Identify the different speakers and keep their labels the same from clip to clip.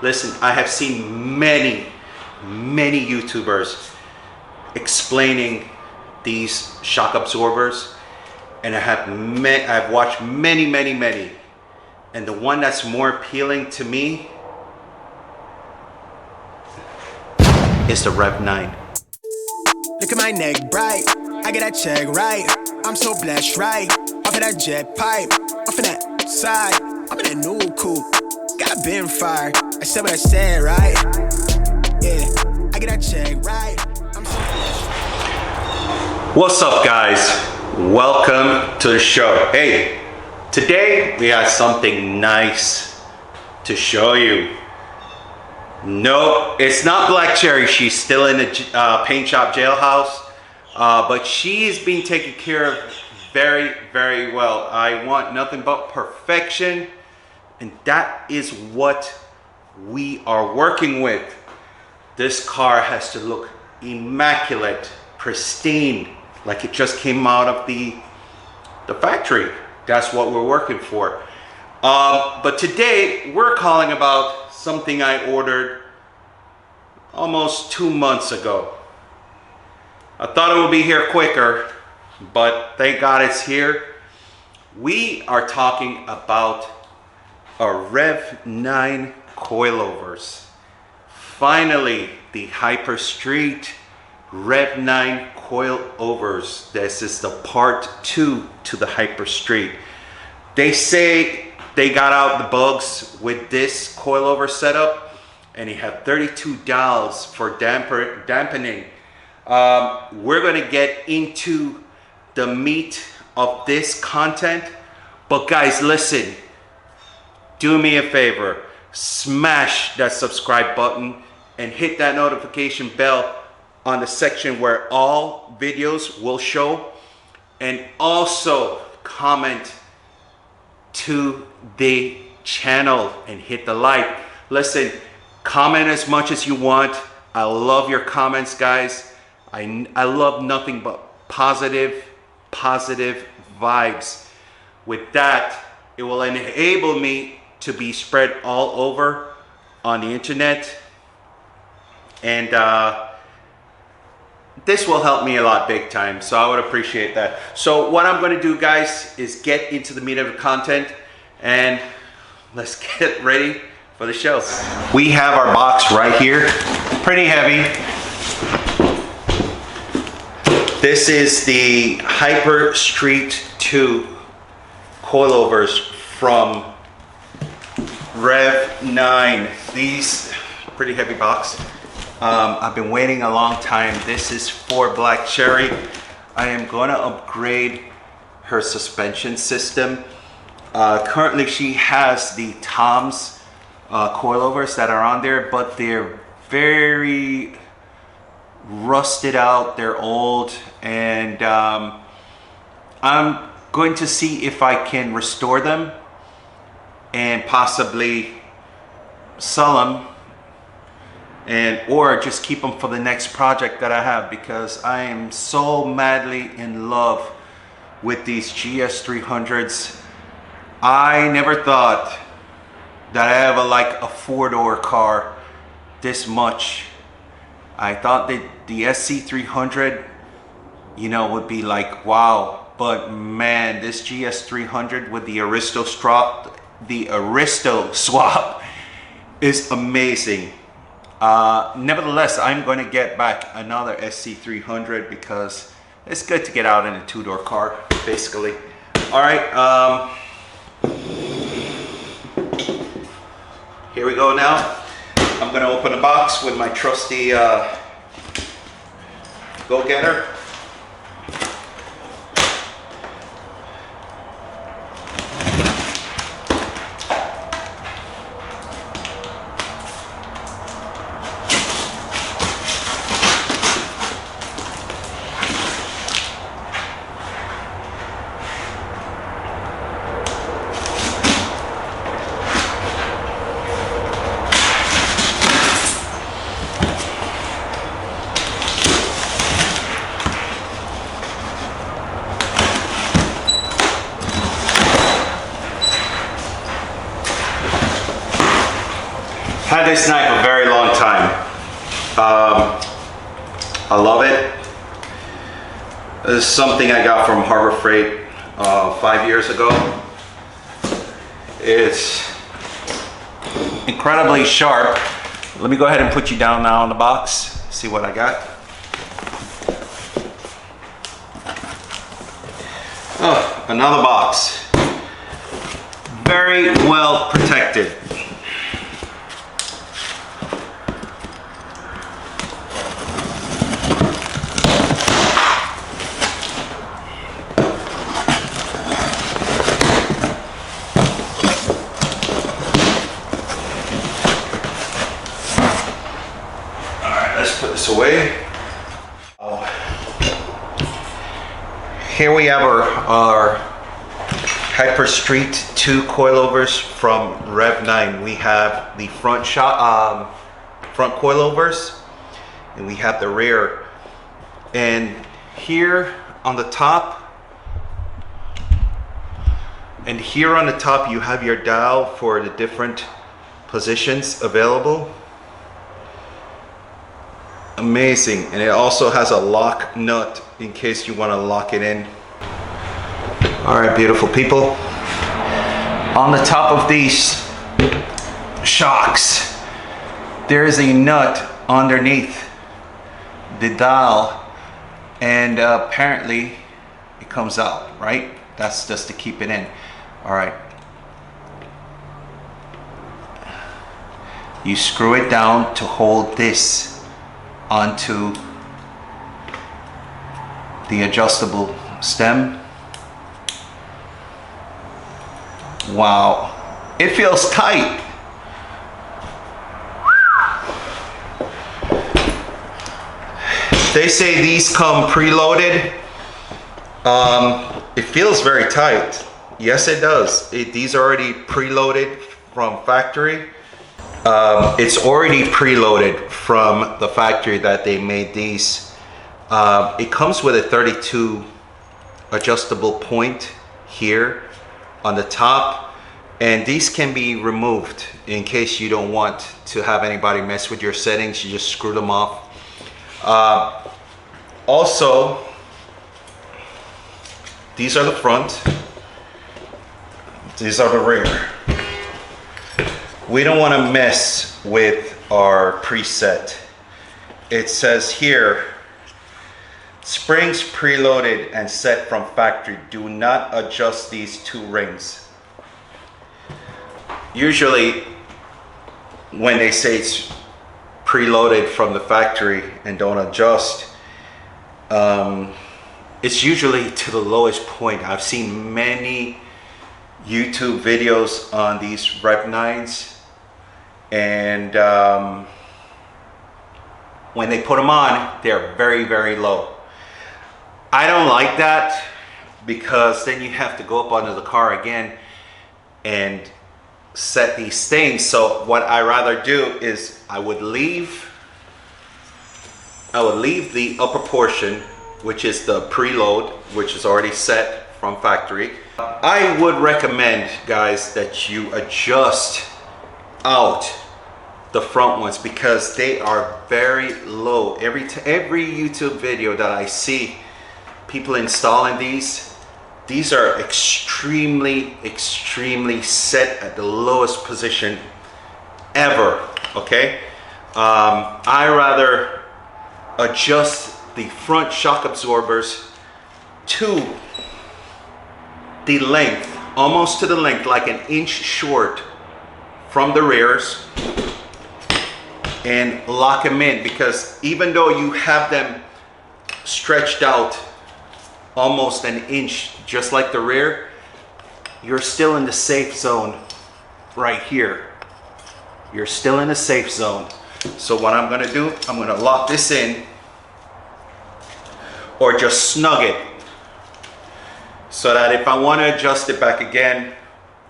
Speaker 1: Listen, I have seen many YouTubers explaining these shock absorbers, and I've watched many, and the one that's more appealing to me is the Rev9.
Speaker 2: Look at my neck bright, I get that check right. I'm so blessed, right? Off of that jet pipe, off of that side. I'm in that new coupe, got been fired. I said what I said, right? Yeah, I get that check right. I'm so blessed.
Speaker 1: What's up, guys? Welcome to the show. Hey, today we have something nice to show you. No, it's not Black Cherry. She's still in the paint shop jailhouse, but she's being taken care of very well. I want nothing but perfection, and that is what we are working with. This car has to look immaculate, pristine, like it just came out of the factory. That's what we're working for. But today we're calling about something I ordered almost 2 months ago. I thought it would be here quicker, but thank God it's here. We are talking about a Rev9 coilovers. Finally, the Hyper Street Rev9 coilovers. This is the part 2 to the Hyper Street. They say they got out the bugs with this coilover setup, and you have 32 dials for dampening. We're gonna get into the meat of this content, but guys, listen, do me a favor, smash that subscribe button and hit that notification bell on the section where all videos will show, and also comment to the channel and hit the like. Listen, comment as much as you want. I love your comments, guys. I love nothing but positive vibes. With that, it will enable me to be spread all over on the internet, and this will help me a lot big time, so I would appreciate that. So what I'm going to do, guys, is get into the meat of the content, and let's get ready for the show. We have our box right here, pretty heavy. This is the Hyper Street 2 coilovers from Rev9. These pretty heavy box. I've been waiting a long time. This is for Black Cherry. I am going to upgrade her suspension system. Currently she has the Tom's coilovers that are on there, but they're very rusted out, they're old, and I'm going to see if I can restore them and possibly sell them, or just keep them for the next project that I have, because I am so madly in love with these GS300s. I never thought that I have a 4-door car this much. I thought that the SC300, you know, would be like wow, but man, this GS300 with the Aristo swap is amazing. Nevertheless, I'm going to get back another SC300 because it's good to get out in a 2-door car, basically. All right, here we go now. I'm going to open the box with my trusty go-getter. Had this knife a very long time. I love it. This is something I got from Harbor Freight 5 years ago. It's incredibly sharp. Let me go ahead and put you down now in the box. See what I got. Oh, another box. Very well protected. Let's put this away. Here we have our Hyper Street 2 coilovers from Rev9. We have the front coilovers, and we have the rear. And here on the top, you have your dial for the different positions available. Amazing. And it also has a lock nut in case you want to lock it in. All right, beautiful people. On the top of these shocks, there is a nut underneath the dial, and apparently it comes out, right? That's just to keep it in. All right. You screw it down to hold this onto the adjustable stem. Wow, it feels tight. They say these come preloaded. It feels very tight. Yes, it does. These are already preloaded from factory. It's already preloaded from the factory that they made these. It comes with a 32 adjustable point here on the top, and these can be removed in case you don't want to have anybody mess with your settings. You just screw them off. Also, these are the front, these are the rear. We don't want to mess with our preset. It says here, springs preloaded and set from factory. Do not adjust these two rings. Usually when they say it's preloaded from the factory and don't adjust, it's usually to the lowest point. I've seen many YouTube videos on these Rev9s, and when they put them on, they're very, very low. I don't like that, because then you have to go up under the car again and set these things. So what I rather do is I would leave the upper portion, which is the preload, which is already set from factory. I would recommend, guys, that you adjust out the front ones, because they are very low. Every YouTube video that I see people installing these are extremely set at the lowest position ever. Okay, I rather adjust the front shock absorbers to the length, almost to the length, like an inch short from the rears, and lock them in, because even though you have them stretched out almost an inch, just like the rear, you're still in the safe zone right here. You're still in the safe zone. So what I'm gonna do, I'm gonna lock this in, or just snug it, so that if I want to adjust it back again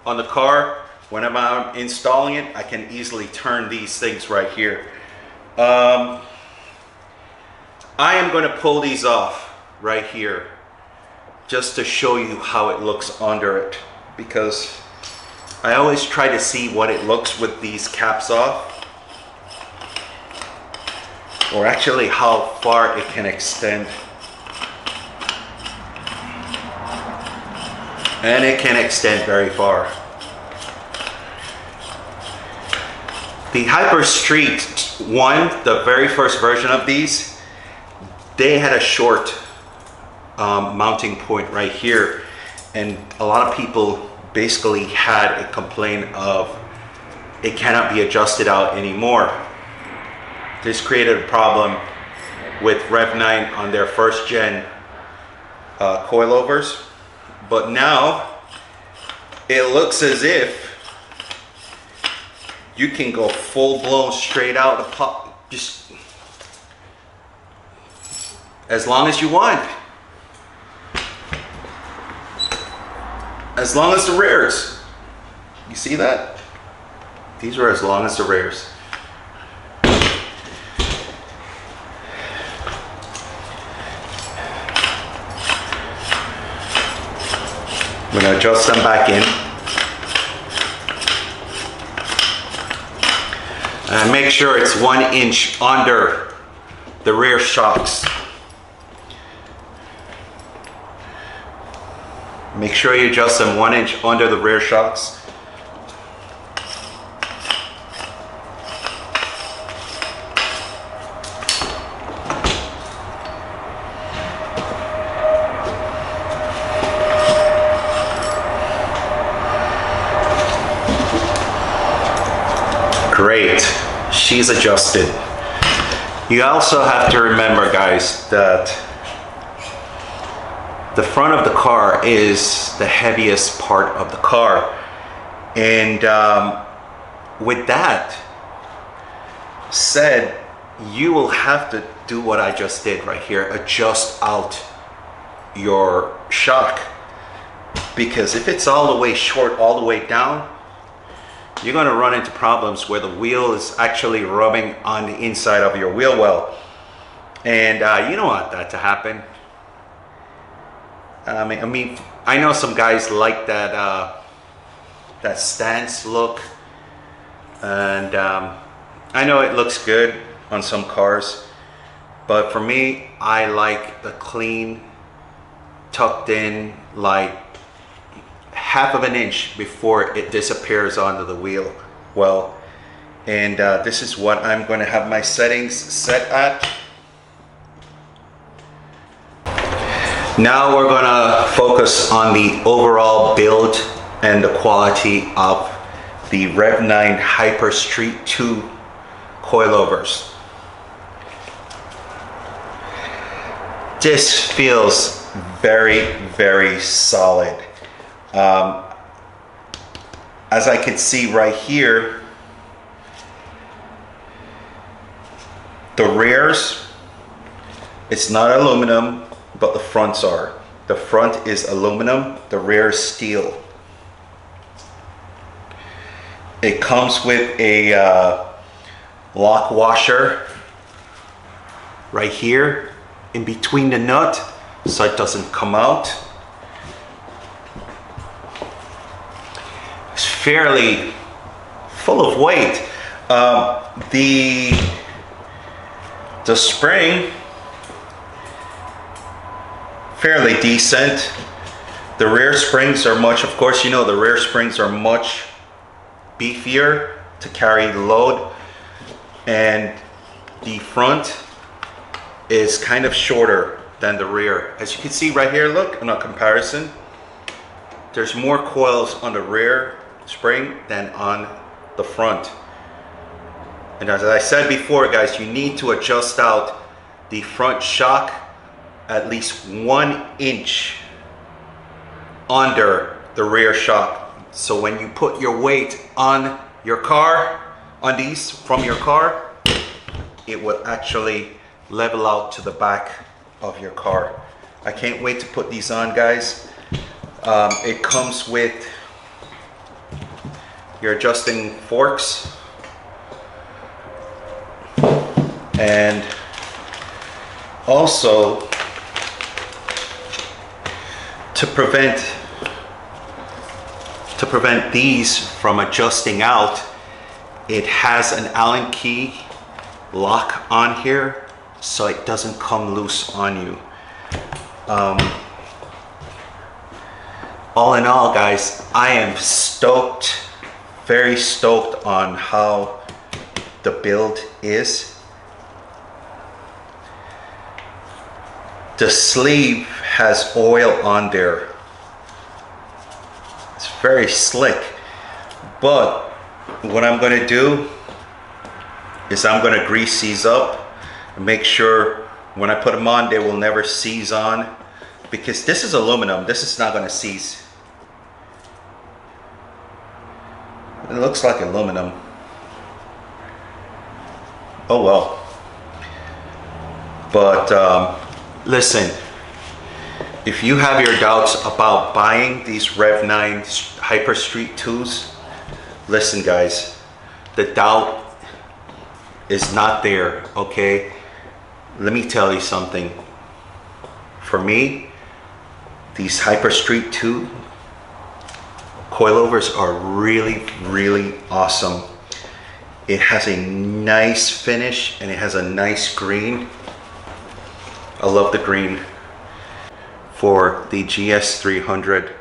Speaker 1: on the car, whenever I'm installing it, I can easily turn these things right here. I am going to pull these off right here, just to show you how it looks under it, because I always try to see what it looks with these caps off. or actually how far it can extend. And it can extend very far. The Hyper Street 1, the very first version of these, they had a short mounting point right here, and a lot of people basically had a complaint of it cannot be adjusted out anymore. This created a problem with Rev9 on their first gen coilovers, but now it looks as if you can go full blown straight out of pop, just as long as you want. As long as the rears. You see that? These are as long as the rears. I'm going to adjust them back in. And make sure it's 1 inch under the rear shocks. Make sure you adjust them 1 inch under the rear shocks. Great, she's adjusted. You also have to remember, guys, that the front of the car is the heaviest part of the car. And with that said, you will have to do what I just did right here, adjust out your shock. Because if it's all the way short, all the way down, you're going to run into problems where the wheel is actually rubbing on the inside of your wheel well. And you don't want that to happen. I mean, I know some guys like that that stance look, and I know it looks good on some cars, but for me, I like the clean, tucked in, like half of an inch before it disappears onto the wheel well. And this is what I'm going to have my settings set at. Now we're going to focus on the overall build and the quality of the Rev9 Hyper Street 2 coilovers. This feels very, very solid. As I can see right here, the rears, it's not aluminum, but the fronts are. The front is aluminum, the rear is steel. It comes with a lock washer right here in between the nut so it doesn't come out. It's fairly full of weight. The spring, fairly decent. The rear springs are much, of course, you know, the rear springs are much beefier to carry the load, and the front is kind of shorter than the rear. As you can see right here, look, in a comparison, there's more coils on the rear spring than on the front. And as I said before, guys, you need to adjust out the front shock at least 1 inch under the rear shock. So when you put your weight on your car, on these from your car, it will actually level out to the back of your car. I can't wait to put these on, guys. It comes with your adjusting forks, and also to prevent these from adjusting out, it has an Allen key lock on here so it doesn't come loose on you. All in all, guys, I am stoked, very stoked on how the build is. The sleeve has oil on there. It's very slick. But what I'm gonna do is I'm gonna grease these up and make sure when I put them on, they will never seize on, because this is aluminum. This is not gonna seize. It looks like aluminum. Oh well. But listen, if you have your doubts about buying these Rev9 Hyper Street 2s, listen guys, the doubt is not there, okay? Let me tell you something. For me, these Hyper Street 2 coilovers are really, really awesome. It has a nice finish and it has a nice green. I love the green for the GS300,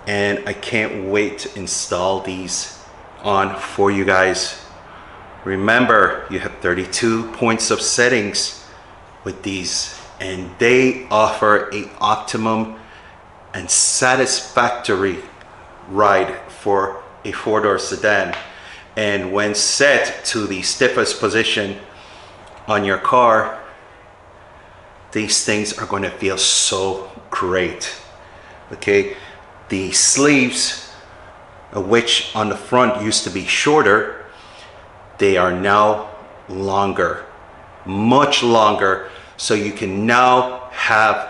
Speaker 1: and I can't wait to install these on for you guys. Remember, you have 32 points of settings with these, and they offer a optimum and satisfactory ride for a four-door sedan. And when set to the stiffest position on your car, these things are going to feel so great. Okay, the sleeves, which on the front used to be shorter, they are now longer, much longer, so you can now have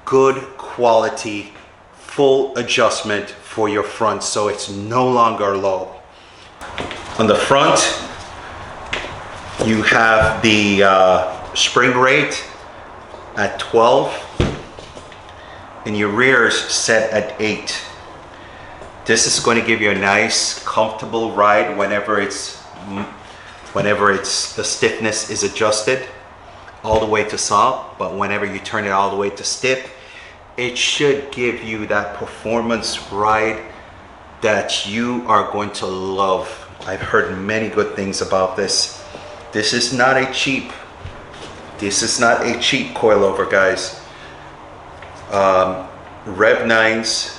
Speaker 1: good quality full adjustment for your front, so it's no longer low. On the front, you have the spring rate at 12 and your rears set at 8. This is going to give you a nice comfortable ride whenever the stiffness is adjusted all the way to soft, but whenever you turn it all the way to stiff, it should give you that performance ride that you are going to love. I've heard many good things about this. This is not a cheap coilover, guys. Rev9s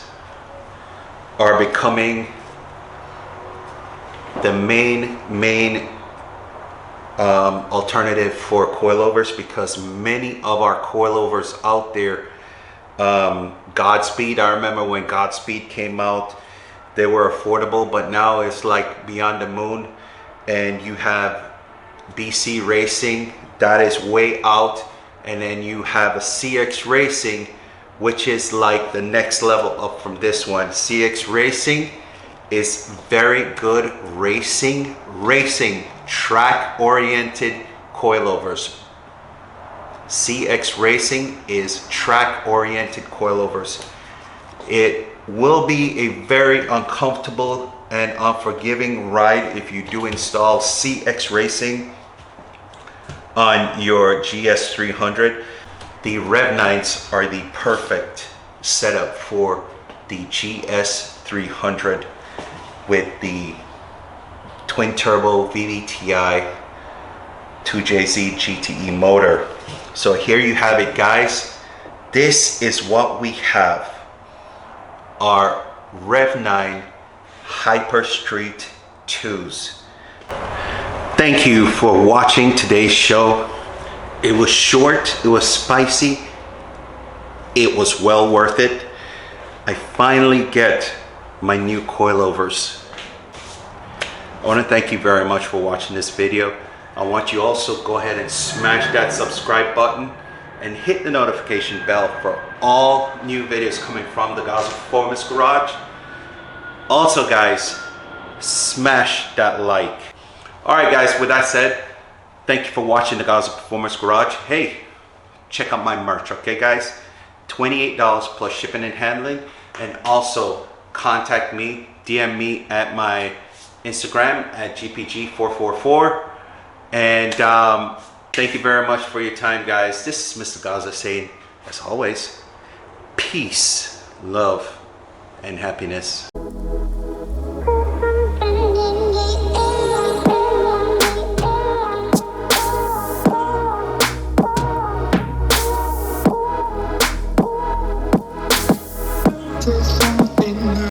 Speaker 1: are becoming the main alternative for coilovers, because many of our coilovers out there, Godspeed, I remember when Godspeed came out, they were affordable, but now it's like beyond the moon. And you have BC Racing, that is way out, and then you have a CX Racing, which is like the next level up from this one. CX Racing is very good racing track oriented coilovers. CX Racing is track oriented coilovers. It will be a very uncomfortable and unforgiving ride if you do install CX Racing on your GS300. The Rev9s are the perfect setup for the GS300 with the twin turbo VVTi 2JZ GTE motor. So here you have it, guys. This is what we have. Our Rev9 Hyper Street 2s. Thank you for watching today's show. It was short, it was spicy, it was well worth it. I finally get my new coilovers. I want to thank you very much for watching this video. I want you also go ahead and smash that subscribe button and hit the notification bell for all new videos coming from the Gaza Performance Garage. Also guys, smash that like. Alright guys, with that said, thank you for watching the Gaza Performance Garage. Hey, check out my merch, okay guys? $28 plus shipping and handling. And also contact me, DM me at my Instagram at GPG444. And thank you very much for your time, guys. This is Mr. Gaza saying, as always, peace, love, and happiness.